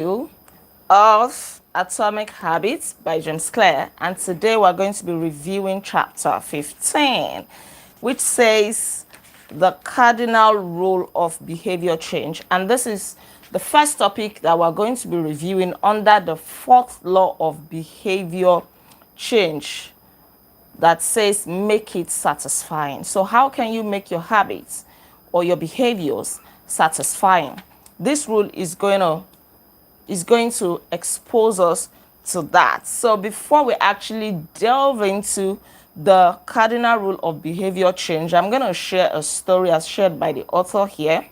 of Atomic Habits by James Clear, and today we're going to be reviewing chapter 15, which says the cardinal rule of behavior change. And this is the first topic that we're going to be reviewing under the fourth law of behavior change that says make it satisfying. So how can you make your habits or your behaviors satisfying? This rule is going to expose us to that. So before we actually delve into the cardinal rule of behavior change, I'm going to share a story as shared by the author here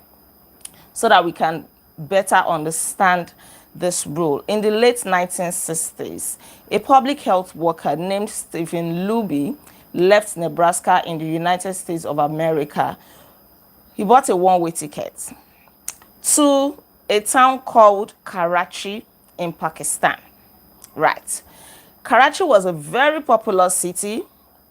so that we can better understand this rule. In the late 1960s, a public health worker named Stephen Luby left Nebraska in the United States of America. He bought a one-way ticket to a town called Karachi in Pakistan. Right. Karachi was a very popular city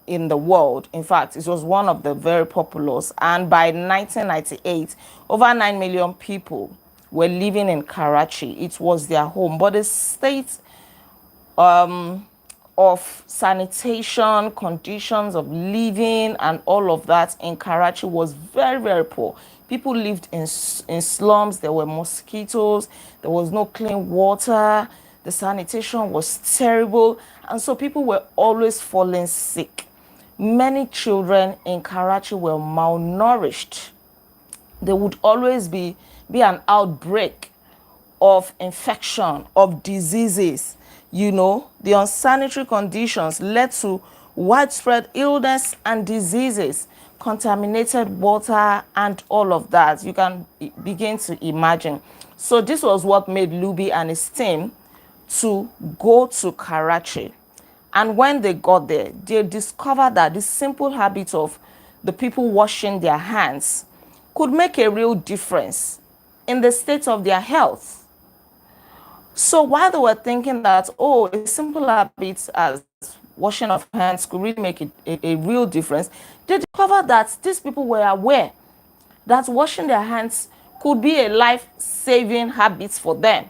in the world. In fact, it was one of the very populous. And by 1998, over 9 million people were living in Karachi. It was their home. But the state of sanitation, conditions of living, and all of that in Karachi was very, very poor. People lived in slums. There were mosquitoes. There was no clean water. The sanitation was terrible. And so people were always falling sick. Many children in Karachi were malnourished. There would always be an outbreak of infection, of diseases. You know, the unsanitary conditions led to widespread illness and diseases, contaminated water, and all of that. You can begin to imagine. So this was what made Luby and his team to go to Karachi. And when they got there, they discovered that the simple habit of the people washing their hands could make a real difference in the state of their health. So while they were thinking that, oh, a simple habit as washing of hands could really make it a real difference, they discovered that these people were aware that washing their hands could be a life-saving habit for them,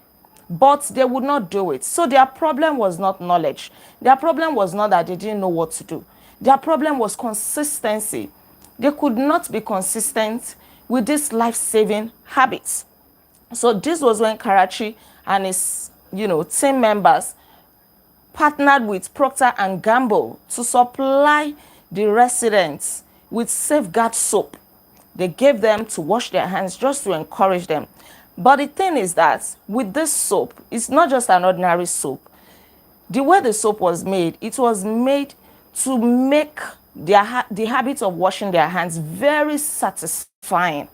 but they would not do it. So their problem was not knowledge. Their problem was not that they didn't know what to do. Their problem was consistency. They could not be consistent with these life-saving habits. So this was when Karachi and his, team members partnered with Procter and Gamble to supply the residents with Safeguard soap. They gave them to wash their hands just to encourage them. But the thing is that with this soap, it's not just an ordinary soap. The way the soap was made, it was made to make the habit of washing their hands very satisfying.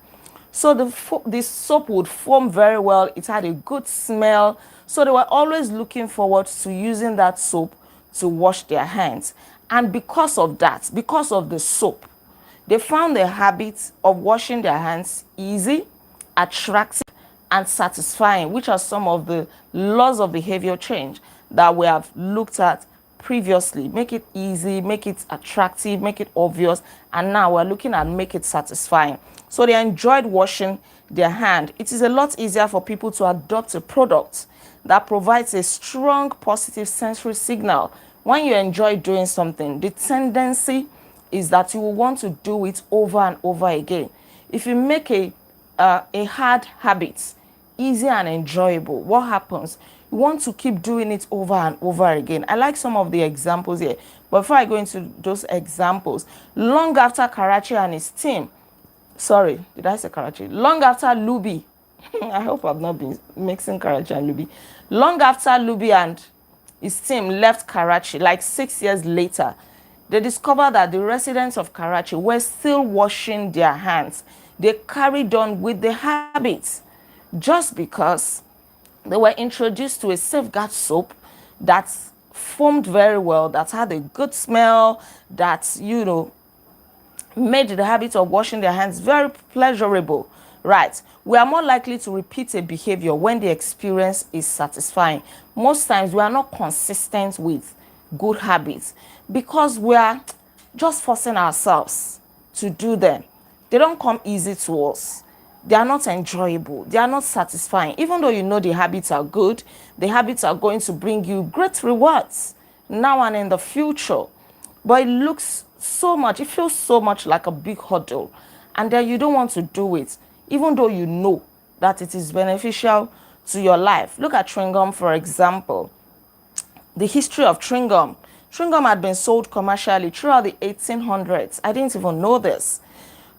So the soap would foam very well. It had a good smell. So they were always looking forward to using that soap to wash their hands. And because of that, because of the soap, they found the habit of washing their hands easy, attractive, and satisfying, which are some of the laws of behavior change that we have looked at previously. Make it easy, make it attractive, make it obvious, and now we're looking at make it satisfying. So they enjoyed washing their hand. It is a lot easier for people to adopt a product that provides a strong positive sensory signal. When you enjoy doing something, the tendency is that you will want to do it over and over again. If you make a hard habit easy and enjoyable, what happens? You want to keep doing it over and over again. I like some of the examples here. But before I go into those examples, long after Karachi and his team, sorry, did I say Karachi? Long after Luby, I hope I've not been mixing Karachi and Luby. Long after Luby and his team left Karachi, like 6 years later, they discovered that the residents of Karachi were still washing their hands. They carried on with the habits just because they were introduced to a Safeguard soap that foamed very well, that had a good smell, that, made the habit of washing their hands very pleasurable. Right. We are more likely to repeat a behavior when the experience is satisfying. Most times we are not consistent with good habits because we are just forcing ourselves to do them. They don't come easy to us. They are not enjoyable. They are not satisfying. Even though you know the habits are good, the habits are going to bring you great rewards now and in the future. But it looks so much, it feels so much like a big hurdle. And then you don't want to do it, even though you know that it is beneficial to your life. Look at chewing gum, for example. The history of chewing gum. Chewing gum had been sold commercially throughout the 1800s. I didn't even know this.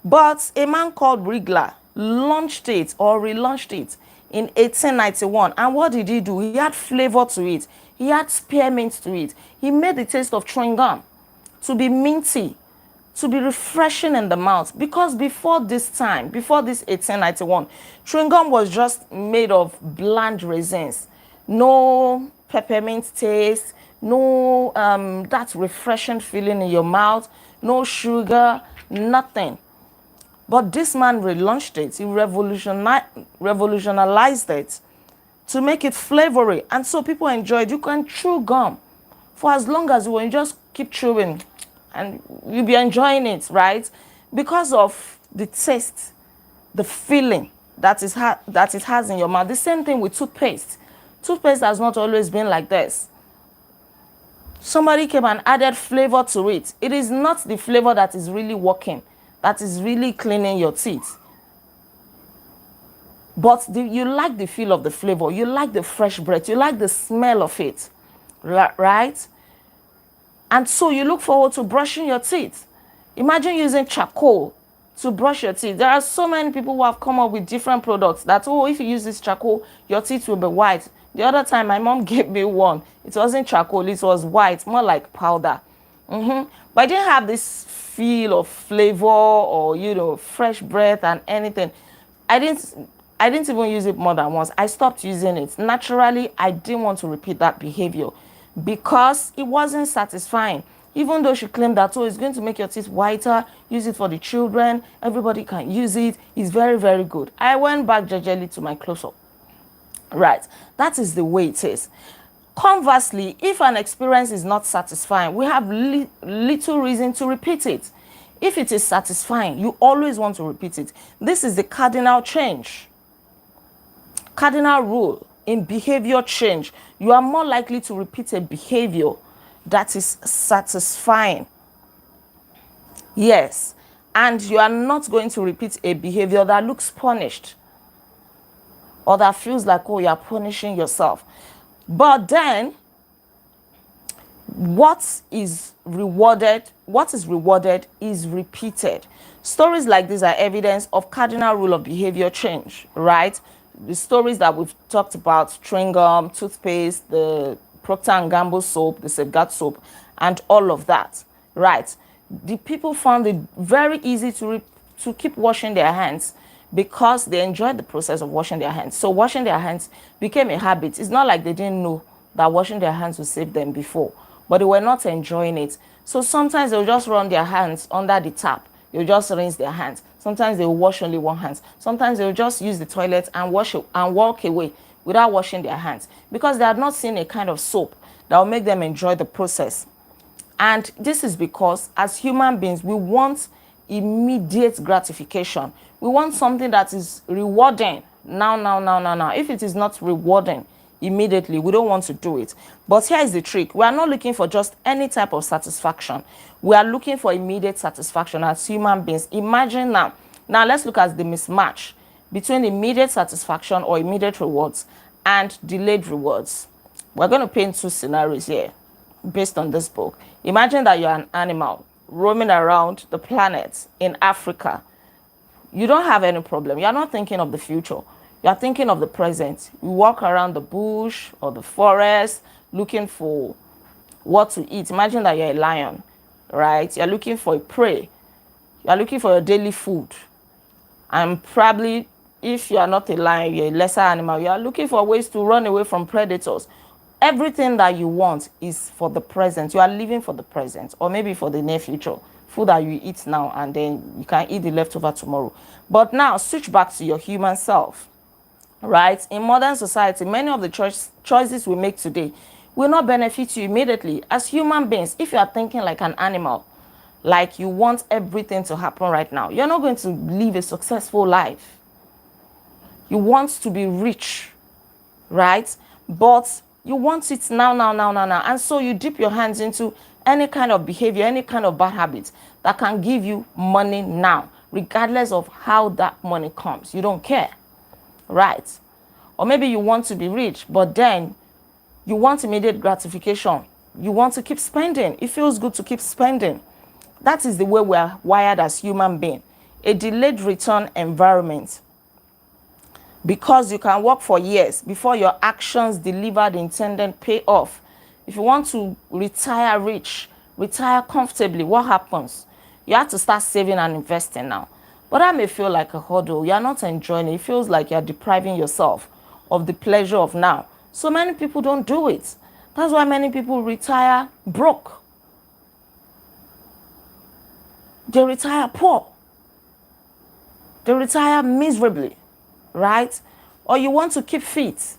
But a man called Wriggler launched it or relaunched it in 1891. And what did he do? He had flavor to it. He had spearmint to it. He made the taste of chewing gum to be minty, to be refreshing in the mouth. Because before this time, before this 1891, chewing gum was just made of bland resins. No peppermint taste, no that refreshing feeling in your mouth, no sugar, nothing. But this man relaunched it. He revolutionized it to make it flavory. And so people enjoyed. You can chew gum for as long as you want. You just keep chewing and you'll be enjoying it, right? Because of the taste, the feeling that it has in your mouth. The same thing with toothpaste. Toothpaste has not always been like this. Somebody came and added flavor to it. It is not the flavor that is really working, that is really cleaning your teeth. But you like the feel of the flavor. You like the fresh breath. You like the smell of it, right? And so you look forward to brushing your teeth. Imagine using charcoal to brush your teeth. There are so many people who have come up with different products that, oh, if you use this charcoal, your teeth will be white. The other time, my mom gave me one. It wasn't charcoal. It was white, more like powder. But I didn't have this feel of flavor or, you know, fresh breath and anything. I didn't even use it more than once. I stopped using it. Naturally, I didn't want to repeat that behavior because it wasn't satisfying. Even though she claimed that, oh, it's going to make your teeth whiter, use it for the children, everybody can use it, it's very, very good. I went back gingerly to my close-up. Right, that is the way it is. Conversely, if an experience is not satisfying, we have little reason to repeat it. If it is satisfying, you always want to repeat it. This is the cardinal change. Cardinal rule in behavior change. You are more likely to repeat a behavior that is satisfying. Yes, and you are not going to repeat a behavior that looks punished or that feels like, oh, you're punishing yourself. But then, what is rewarded is repeated. Stories like these are evidence of cardinal rule of behavior change, right? The stories that we've talked about, chewing gum, toothpaste, the Procter & Gamble soap, the Safeguard soap, and all of that, right? The people found it very easy to keep washing their hands because they enjoyed the process of washing their hands. So washing their hands became a habit. It's not like they didn't know that washing their hands would save them before, but they were not enjoying it. So sometimes they'll just run their hands under the tap. They'll just rinse their hands. Sometimes they'll wash only one hand. Sometimes they'll just use the toilet and wash it and walk away without washing their hands because they had not seen a kind of soap that will make them enjoy the process. And this is because as human beings, we want immediate gratification. We want something that is rewarding now. If it is not rewarding immediately, we don't want to do it. But here is the trick. We are not looking for just any type of satisfaction. We are looking for immediate satisfaction as human beings. Imagine now let's look at the mismatch between immediate satisfaction or immediate rewards and delayed rewards. We're going to paint two scenarios here based on this book. Imagine that you're an animal roaming around the planet in Africa. You don't have any problem. You're not thinking of the future. You're thinking of the present. You walk around the bush or the forest looking for what to eat. Imagine that you're a lion, right? You're looking for a prey. You're looking for your daily food. And probably if you are not a lion, you're a lesser animal, you are looking for ways to run away from predators. Everything that you want is for the present. You are living for the present or maybe for the near future. Food that you eat now and then you can eat the leftover tomorrow. But now switch back to your human self, right? In modern society, many of the choices we make today will not benefit you immediately. As human beings, if you are thinking like an animal, like you want everything to happen right now, you're not going to live a successful life. You want to be rich, right? But you want it now, now, now, now, now. And so you dip your hands into any kind of behavior, any kind of bad habit that can give you money now, regardless of how that money comes. You don't care, right? Or maybe you want to be rich, but then you want immediate gratification. You want to keep spending. It feels good to keep spending. That is the way we are wired as human beings. A delayed return environment. Because you can work for years before your actions deliver the intended payoff. If you want to retire rich, retire comfortably, what happens? You have to start saving and investing now. But that may feel like a hurdle. You're not enjoying it. It feels like you're depriving yourself of the pleasure of now. So many people don't do it. That's why many people retire broke. They retire poor. They retire miserably, right? Or you want to keep fit,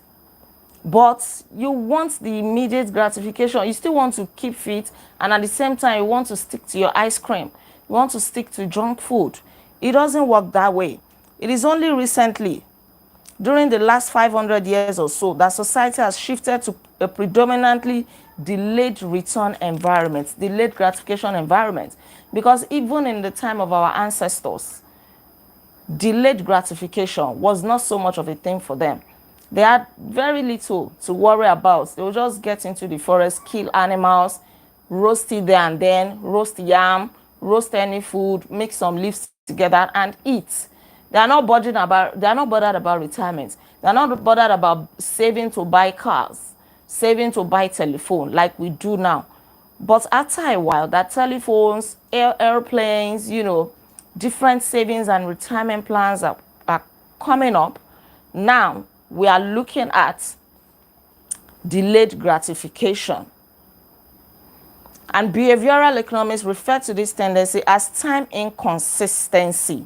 but you want the immediate gratification. You still want to keep fit, and at the same time, you want to stick to your ice cream. You want to stick to junk food. It doesn't work that way. It is only recently, during the last 500 years or so, that society has shifted to a predominantly delayed return environment, delayed gratification environment. Because even in the time of our ancestors, delayed gratification was not so much of a thing for them. They had very little to worry about. They would just get into the forest, kill animals, roast it there and then, roast yam, roast any food, mix some leaves together and eat. They are not bothered about retirement. They are not bothered about saving to buy cars, saving to buy telephone like we do now. But after a while, that telephones, airplanes, different savings and retirement plans are coming up. Now we are looking at delayed gratification. And behavioral economists refer to this tendency as time inconsistency.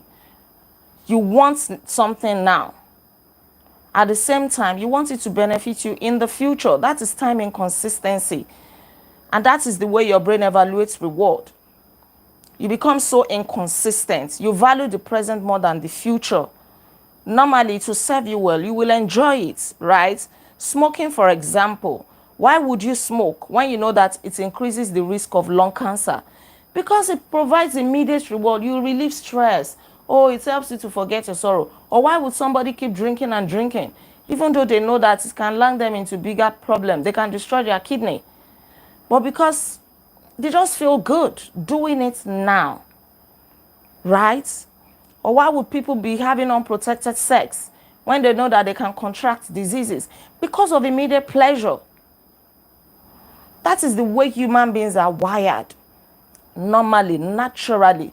You want something now. At the same time, you want it to benefit you in the future. That is time inconsistency. And that is the way your brain evaluates reward. You become so inconsistent. You value the present more than the future. Normally, to serve you well, you will enjoy it, right? Smoking, for example. Why would you smoke when you know that it increases the risk of lung cancer? Because it provides immediate reward. You relieve stress. Oh, it helps you to forget your sorrow. Or why would somebody keep drinking and drinking? Even though they know that it can land them into bigger problems. They can destroy their kidney. But because they just feel good doing it now, right? Or why would people be having unprotected sex when they know that they can contract diseases? Because of immediate pleasure. That is the way human beings are wired, normally, naturally.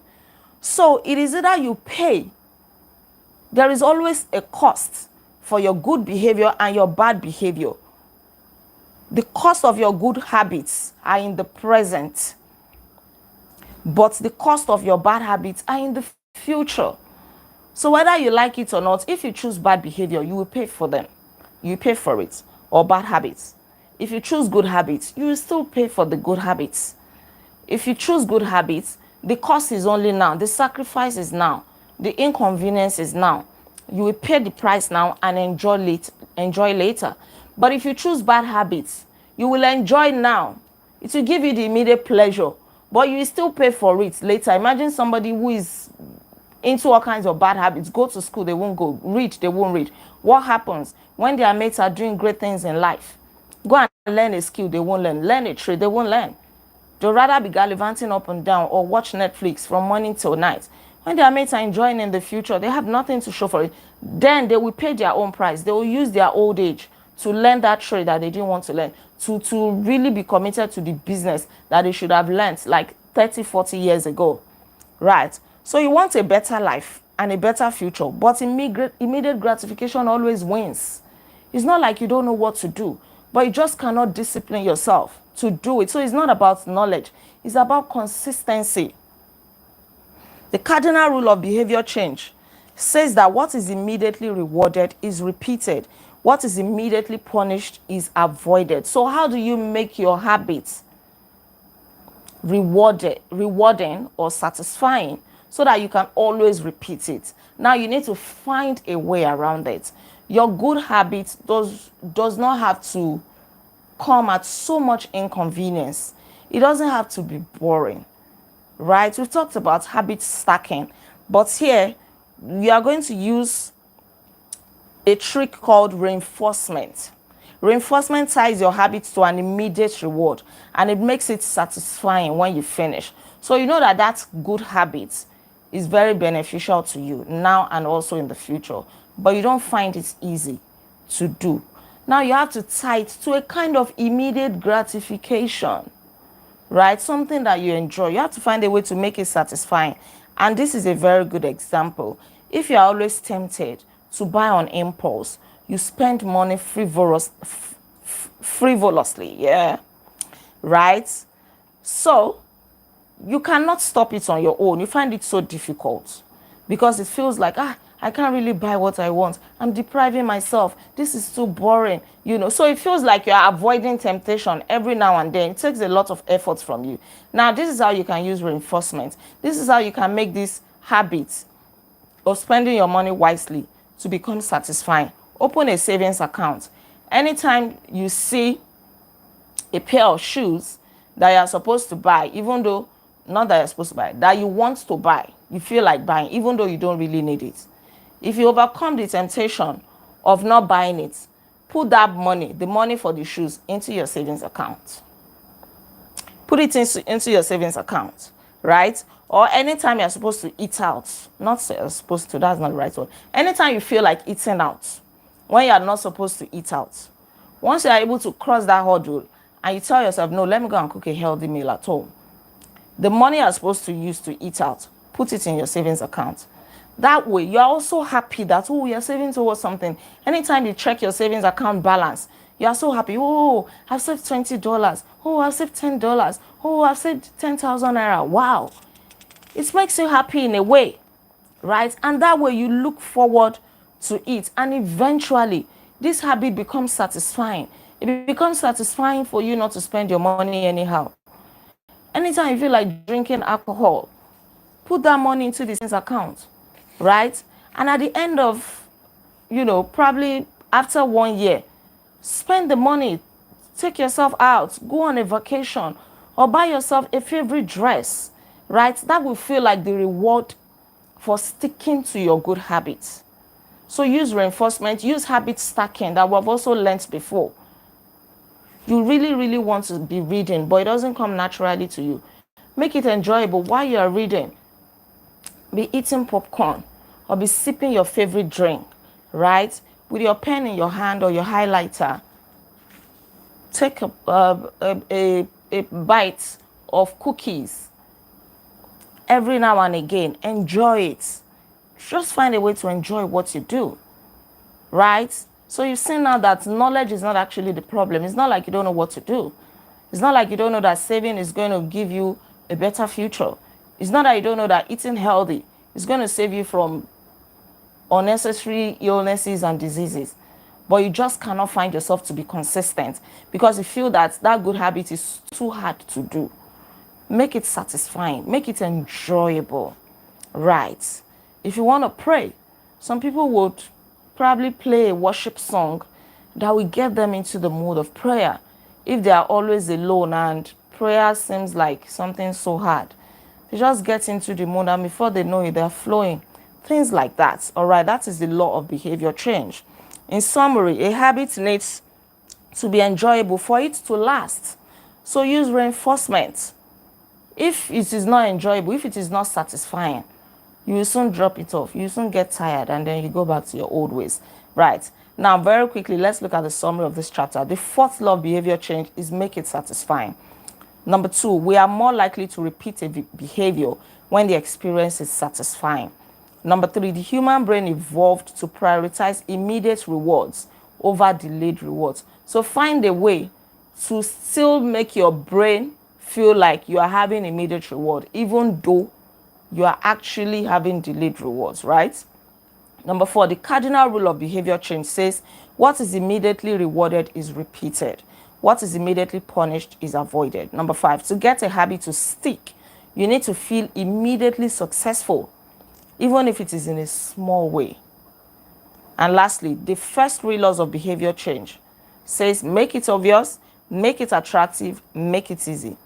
So it is either you pay. There is always a cost for your good behavior and your bad behavior. The cost of your good habits are in the present, but the cost of your bad habits are in the future. So whether you like it or not, if you choose bad behavior, you will pay for them. You pay for it, or bad habits. If you choose good habits, you will still pay for the good habits. If you choose good habits, the cost is only now. The sacrifice is now. The inconvenience is now. You will pay the price now and enjoy later. But if you choose bad habits, you will enjoy now. It will give you the immediate pleasure, but you will still pay for it later. Imagine somebody who is into all kinds of bad habits. Go to school, they won't go. Read, they won't read. What happens when their mates are doing great things in life? Go and learn a skill, they won't learn. Learn a trade, they won't learn. They'll rather be gallivanting up and down or watch Netflix from morning till night. When their mates are enjoying in the future, they have nothing to show for it. Then they will pay their own price. They will use their old age to learn that trade that they didn't want to learn, to really be committed to the business that they should have learned like 30, 40 years ago, right? So you want a better life and a better future, but immediate gratification always wins. It's not like you don't know what to do, but you just cannot discipline yourself to do it. So it's not about knowledge. It's about consistency. The cardinal rule of behavior change says that what is immediately rewarded is repeated. What is immediately punished is avoided. So how do you make your habits rewarding or satisfying so that you can always repeat it. Now you need to find a way around it. Your good habit does not have to come at so much inconvenience. It doesn't have to be boring, right? We've talked about habit stacking, but here we are going to use a trick called reinforcement. Reinforcement ties your habits to an immediate reward, and it makes it satisfying when you finish. So you know that that good habit is very beneficial to you now and also in the future, but you don't find it easy to do. Now you have to tie it to a kind of immediate gratification, right? Something that you enjoy. You have to find a way to make it satisfying. And this is a very good example. If you're always tempted to buy on impulse, you spend money frivolously, yeah, right? So you cannot stop it on your own. You find it so difficult because it feels like, I can't really buy what I want. I'm depriving myself. This is too boring, So it feels like you're avoiding temptation every now and then. It takes a lot of effort from you. Now, this is how you can use reinforcement. This is how you can make this habit of spending your money wisely to become satisfying. Open a savings account. Anytime you see a pair of shoes that you're supposed to buy, even though not that you're supposed to buy, that you want to buy, you feel like buying, even though you don't really need it. If you overcome the temptation of not buying it, put that money, the money for the shoes, into your savings account. Put it into your savings account, right? Or anytime you're supposed to eat out, not supposed to, that's not the right word. Anytime you feel like eating out, when you're not supposed to eat out, once you're able to cross that hurdle and you tell yourself, no, let me go and cook a healthy meal at home, the money you're supposed to use to eat out, put it in your savings account. That way, you're also happy that, you're saving towards something. Anytime you check your savings account balance, you're so happy. I've saved $20. I've saved $10. I've saved 10,000 naira. Wow. It makes you happy in a way, right? And that way, you look forward to it. And eventually, this habit becomes satisfying. It becomes satisfying for you not to spend your money anyhow. Anytime you feel like drinking alcohol, put that money into the savings account, right? And at the end of, probably after 1 year, spend the money, take yourself out, go on a vacation, or buy yourself a favorite dress, right? That will feel like the reward for sticking to your good habits. So use reinforcement, use habit stacking that we've also learned before. You really, really want to be reading, but it doesn't come naturally to you. Make it enjoyable while you are reading. Be eating popcorn or be sipping your favorite drink, right? With your pen in your hand or your highlighter. Take a bite of cookies every now and again. Enjoy it. Just find a way to enjoy what you do, right? So you've seen now that knowledge is not actually the problem. It's not like you don't know what to do. It's not like you don't know that saving is going to give you a better future. It's not that you don't know that eating healthy is going to save you from unnecessary illnesses and diseases. But you just cannot find yourself to be consistent because you feel that that good habit is too hard to do. Make it satisfying. Make it enjoyable, right? If you want to pray, some people would probably play a worship song that will get them into the mood of prayer. If they are always alone and prayer seems like something so hard, they just get into the mood and before they know it, they're flowing. Things like that. All right, that is the law of behavior change. In summary, a habit needs to be enjoyable for it to last. So use reinforcement. If it is not enjoyable, if it is not satisfying, you will soon drop it off. You will soon get tired and then you go back to your old ways. Right. Now, very quickly, let's look at the summary of this chapter. The fourth law of behavior change is make it satisfying. Number 2, we are more likely to repeat a behavior when the experience is satisfying. Number 3, the human brain evolved to prioritize immediate rewards over delayed rewards. So find a way to still make your brain feel like you are having immediate reward, even though you are actually having delayed rewards, right? Number 4, the cardinal rule of behavior change says what is immediately rewarded is repeated. What is immediately punished is avoided. Number 5, to get a habit to stick, You need to feel immediately successful, even if it is in a small way. And lastly, the first three laws of behavior change says make it obvious, make it attractive, make it easy.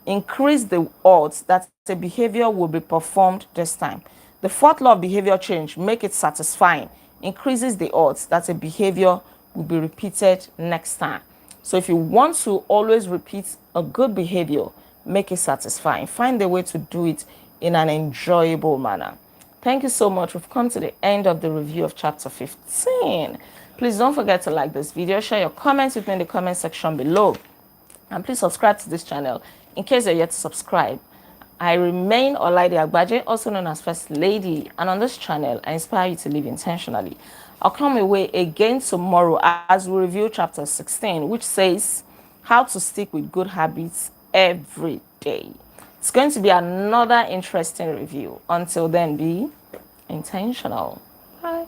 Increase the odds that a behavior will be performed this time. The fourth law of behavior change, make it satisfying, increases the odds that a behavior will be repeated next time. So if you want to always repeat a good behavior, make it satisfying. Find a way to do it in an enjoyable manner. Thank you so much. We've come to the end of the review of chapter 15. Please don't forget to like this video, share your comments with me in the comment section below, and please subscribe to this channel in case you're yet to subscribe. I remain Olaide Agbaje, also known as First Lady, and on this channel, I inspire you to live intentionally. I'll come away again tomorrow as we review chapter 16, which says how to stick with good habits every day. It's going to be another interesting review. Until then, be intentional. Bye.